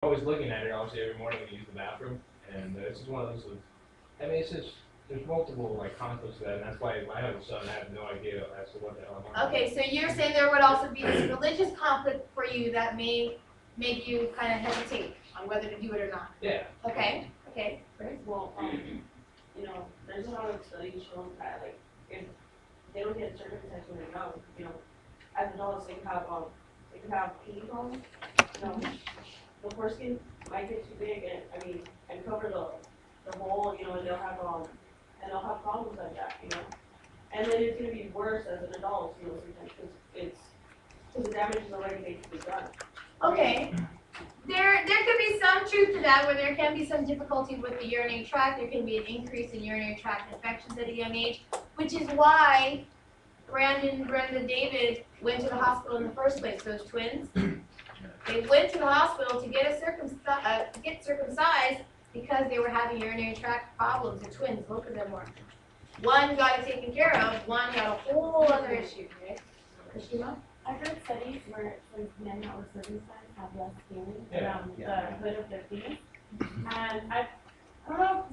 always looking at it, obviously, every morning when you use the bathroom, and it's just one of those. I mean, it's just there's multiple like conflicts to that, and that's why I have a son. I have no idea as to what the hell I'm on. Okay, so you're saying there would also be this religious conflict for you that may make you kind of hesitate on whether to do it or not. Yeah. Okay. Okay. Well, there's a lot of studies showing that like if they don't get circumcised when they're young, as adults they can have pee problems. The foreskin might get too big and cover the hole, and they'll have problems like that. And then it's gonna be worse as an adult, sometimes because the damage is already basically done. Okay. There could be some truth to that, where there can be some difficulty with the urinary tract. There can be an increase in urinary tract infections at a young age, which is why Brenda, David went to the hospital in the first place. Those twins, they went to the hospital to get circumcised because they were having urinary tract problems. The twins, both of them were. One got it taken care of. One got a whole other issue. Right? Kashima? I've read studies where men that were circumcised have less feeling around the hood of their penis. And I don't know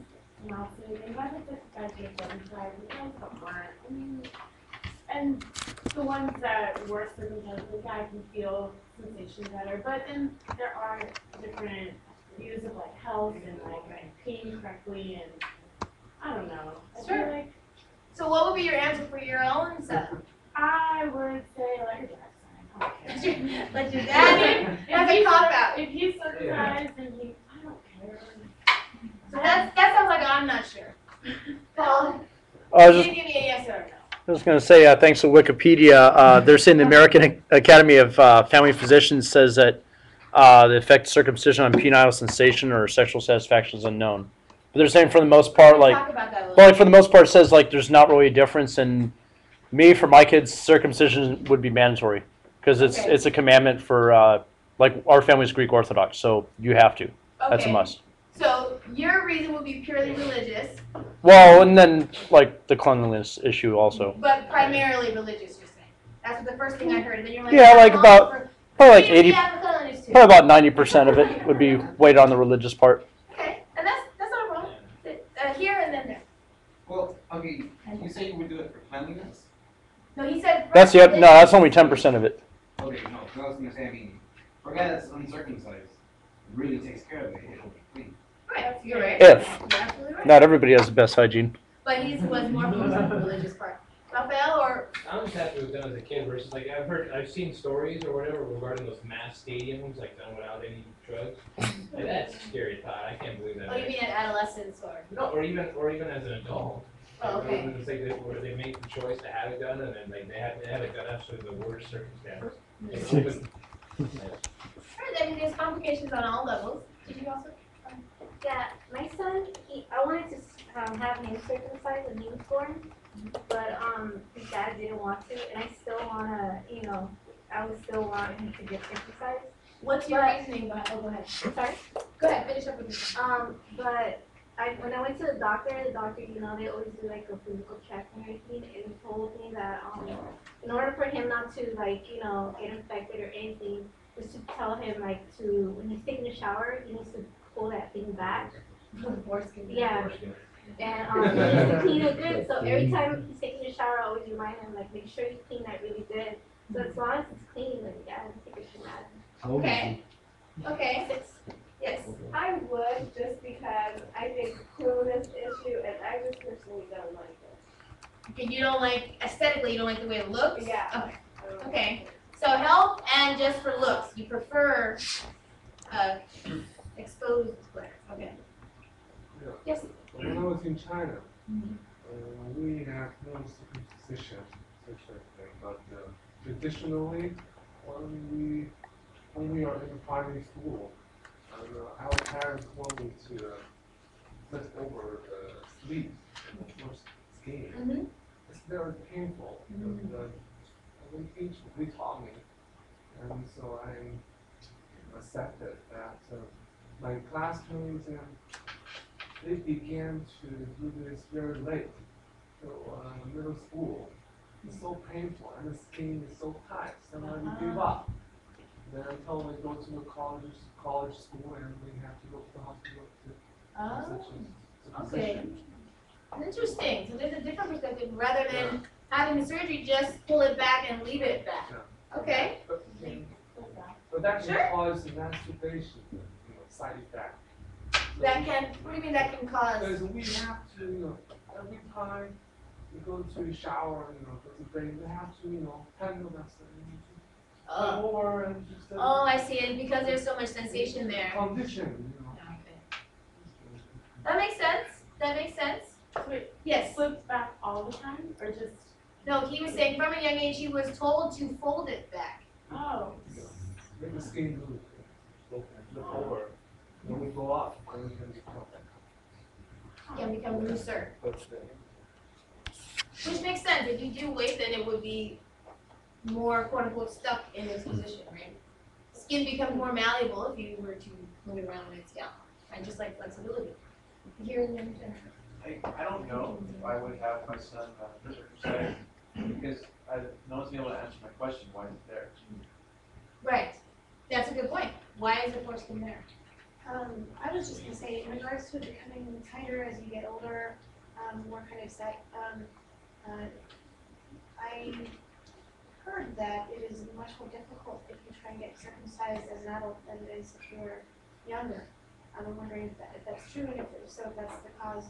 if not saying, but I think guys who are circumcised, the guys that weren't. And the ones that were circumcised, the guy can feel sensation better. But then there are different views of like health and like peeing correctly, and I don't know. Sure. So what would be your answer for your own son? I would say let your dad sign. Let your dad. That's a cop out. If he's circumcised, then I don't care. So that sounds like I'm not sure. Paul, I you give me a yes or a no. I was going to say, thanks to Wikipedia, they're saying the American Academy of Family Physicians says that the effect of circumcision on penile sensation or sexual satisfaction is unknown. But they're saying for the most part, Talk about that a little for the most part, it says like there's not really a difference. And for my kids, circumcision would be mandatory because it's a commandment for like our family's Greek Orthodox, so you have to. That's a must. So your reason would be purely religious. Well, and then like the cleanliness issue also. But primarily religious, you're saying. That's what the first thing I heard. And then you're like, Yeah, like probably like 80, probably probably about 90% of it would be weighted on the religious part. Okay, and that's not a problem. Here and then there. Well, okay, you say you would do it for cleanliness? No, he said. That's only 10% of it. Okay, no, because I was going to say, for a guy that's uncircumcised, really takes care of it, it'll be clean. Right, you're right. If. You're absolutely right. Not everybody has the best hygiene. But he was more focused on the religious part. Raphael, or I'm just happy with them as a kid versus like I've seen stories or whatever regarding those mass stadiums like done without any drugs. Like, that's a scary thought. I can't believe that. oh, you mean at adolescence or? No, or even as an adult. Oh, okay. It's like where they make the choice to have it done, and then like they had it done absolutely the worst circumstances. It's open. Right, I mean, there's complications on all levels. Did you also? Yeah, my son, I wanted to have him circumcised when he was born, but his dad didn't want to, and I still wanna, I would still want him to get circumcised. What's your reasoning behind? Oh, go ahead. Sorry? Go ahead, finish up with your. But when I went to the doctor, they always do like a physical check and everything, and he told me that in order for him not to get infected or anything, was to tell him when he's taking a shower, he needs to pull that thing back. Yeah. And he needs to clean it good. So every time he's taking a shower, I always remind him make sure you clean that really good. So as long as it's clean, then yeah, I don't think it should matter. Okay. Okay. Yes. I would, just because I think cleanliness issue, and I just personally don't like it. Okay, you don't like aesthetically. You don't like the way it looks. Yeah. Okay. Okay. So health and just for looks, you prefer exposed square. Okay. Yeah. Yes. When I was in China, we have no circumcision, such a thing, but traditionally, when we are in primary school, our parents want me to lift over the sleeves or skin. Mm-hmm. It's very painful because they taught me, and so I accepted that. My classmates they began to do this very late, so middle school. It's so painful, and the skin is so tight. So I gave up. Then until they go to a college school and they have to go to the hospital to Oh, such okay. physician. Interesting. So there's a different perspective. Rather than having the surgery, just pull it back and leave it back. Okay. But that can Sure. cause masturbation, side effect. So That can, what do you mean that can cause? because we have to, every time we go to a shower, go to the bathing, we have to, handle that stuff. Oh. Or and just Oh, I see. And because there's so much sensation there. condition, Okay. That makes sense. That makes sense. Wait, Yes. flip back all the time, or just, No, he was saying from a young age he was told to fold it back. oh, Make the skin move. Look over. When we go up, then we can become. Can become looser. But the Which makes sense. If you do wait, then it would be more quote unquote stuck in this position, right? Skin becomes more malleable if you were to move it around when it's down. And just like flexibility. Here and then. I don't know if I would have my son circumcised because no one's been able to answer my question, why is it there? Right. That's a good point. Why is the foreskin there? I was just gonna say, in regards to it becoming tighter as you get older, more kind of set, I heard that it is much more difficult if you try and get circumcised as an adult than it is if you're younger. I'm wondering if that's true, and if so, if that's the cause.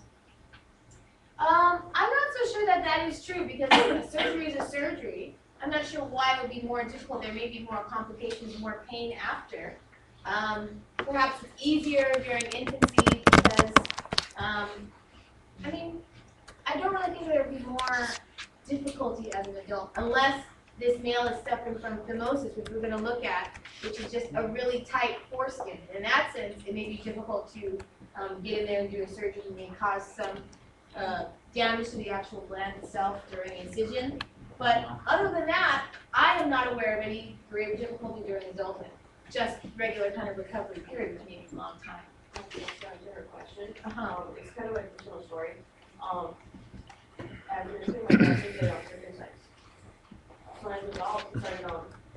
I'm not so sure that that is true because a surgery is a surgery. I'm not sure why it would be more difficult. There may be more complications, more pain after. Perhaps it's easier during infancy because, I don't really think there would be more difficulty as an adult unless this male is suffering from phimosis, which we're going to look at, which is just a really tight foreskin. In that sense, it may be difficult to get in there and do a surgery and may cause some damage to the actual gland itself during incision. But other than that, I am not aware of any great difficulty during adulthood. Just regular kind of recovery period, which may be a long time. To answer her question, Uh-huh. it's kind of like a personal story. As we were doing my dad did circumcised. When I was adult,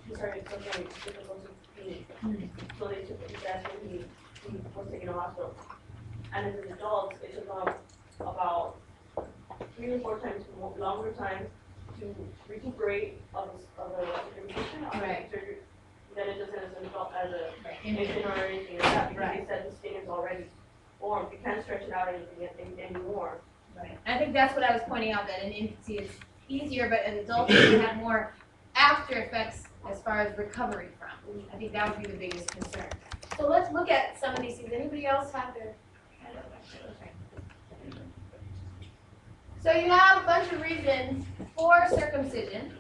he started suffering difficulty feeding. So they took his dad when he was taken to the hospital. And as an adult, it took about 3 or 4 times longer time to recuperate of the circumcision of Right. the surgery than it does as an adult, as a Infant. infant or anything like that, because Right. they said the skin is already formed. You can't stretch it out anymore. Right. I think that's what I was pointing out, that in infancy it's easier, but in adulthood you have more after effects as far as recovery from. I think that would be the biggest concern. So let's look at some of these things. Anybody else have their hand up? Okay. So you have a bunch of reasons for circumcision.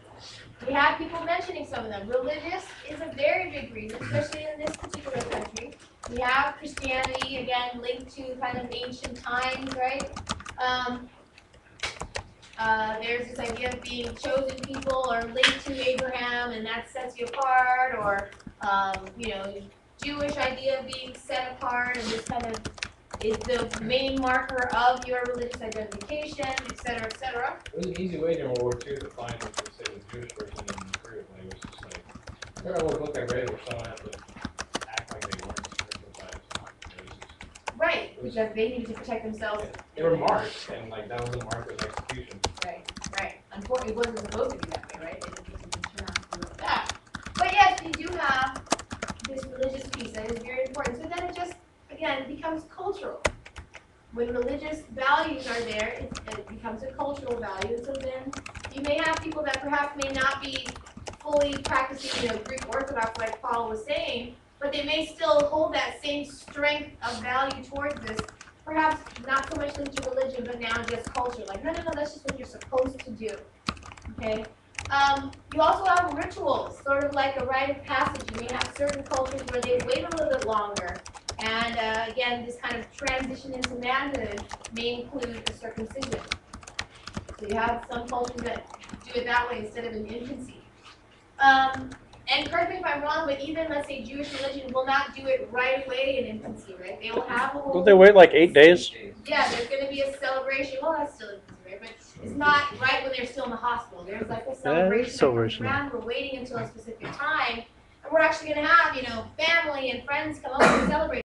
We have people mentioning some of them. Religious is a very big reason, especially in this particular country. We have Christianity, again, linked to kind of ancient times, right? There's this idea of being chosen people or linked to Abraham, and that sets you apart, or, Jewish idea of being set apart, and this kind of is the main marker of your religious identification, et cetera, et cetera. It was an easy way during World War II to find, let's say, the Jewish person in Korea when it was just like, I remember what book I read where someone had to act like they weren't circumcised. It was just- Right, because they needed to protect themselves. They were marked, and like that was a mark of execution. Right. Unfortunately, it wasn't supposed to be that way, right? It didn't turn out to be like that. But yes, you do have this religious piece that is very important. So then it just, again, becomes cultural. When religious values are there, it becomes a cultural value. So then you may have people that perhaps may not be fully practicing, Greek Orthodox, like Paul was saying, but they may still hold that same strength of value towards this. Perhaps not so much linked to religion, but now just culture. Like, no, that's just what you're supposed to do. Okay? You also have rituals, sort of like a rite of passage. You may have certain cultures where they wait a little bit longer. And again, this kind of transition into manhood may include a circumcision. So you have some cultures that do it that way instead of in infancy. And correct me if I'm wrong, but even, let's say, Jewish religion will not do it right away in infancy, right? They will have a whole... Don't they wait like 8 days? Yeah, there's going to be a celebration. Well, that's still infancy, right? But it's not right when they're still in the hospital. There's like a celebration. celebration. Around. We're waiting until a specific time. And we're actually gonna have, family and friends come over and celebrate